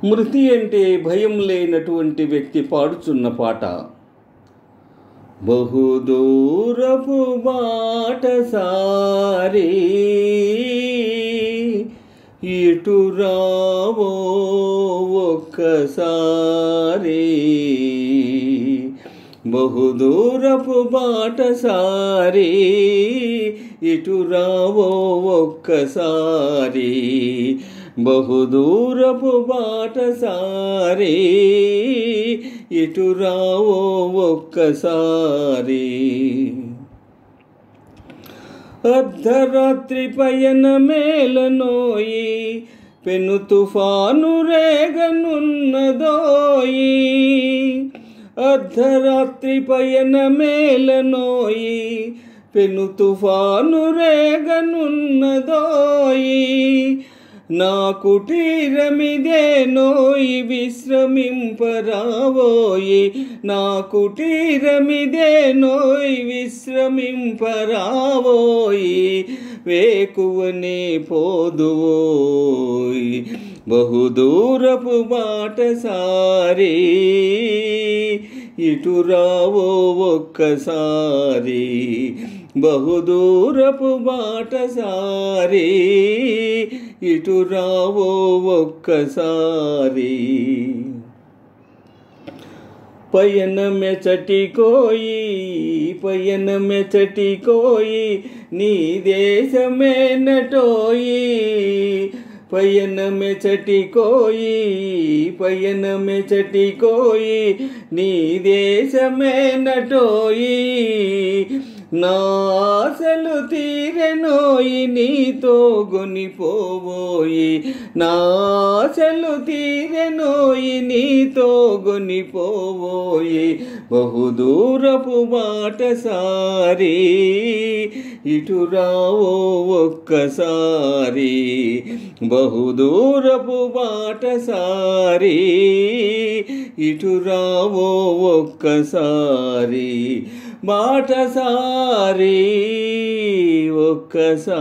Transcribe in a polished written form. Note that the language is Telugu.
మృతి అంటే భయం లేనటువంటి వ్యక్తి పాడుచున్న పాట. బహుదూరపు బాటసారి ఇటు రావో ఒక్కసారి, బహుదూరపు బాటసారి ఇటు రావో ఒక్కసారి, బహుదూరపు బాటసారి ఇటు రావో ఒక్కసారి. అర్ధరాత్రి పయన మేలనోయి, పెను తుఫాను రేగనున్నదోయి. అర్ధరాత్రి పయన మేలనోయి, పెను తుఫాను రేగనున్నదోయి. నా కుటీరమిదేనోయి విశ్రమింపరావోయి, నా కుటీరమిదేనోయి విశ్రమింపరావోయి. వేకువనే పోదువోయి బహుదూరపు బాటసారి ఇటు రావో ఒక్కసారి, బహుదూరపు బాటసారి ఇటు రావో ఒక్కసారి. పయనమెచటికోయి పయనమెచటికోయి నీ దేశమేనటోయి. పయనమెచటికోయి పయనమెచటికోయి నీ దేశమేనటోయి. నా ఆశలు తీరెనోయి నీతో గొనిపోవోయి, నా ఆశలు తీరెనోయి నీతో గొనిపోవోయి. బహుదూరపు బాటసారి ఇటు రావో ఒక్కసారి, బహుదూరపు బాటసారి ఇటు రావో ఒక్కసారి. బాటసారి ఒక్కసారి.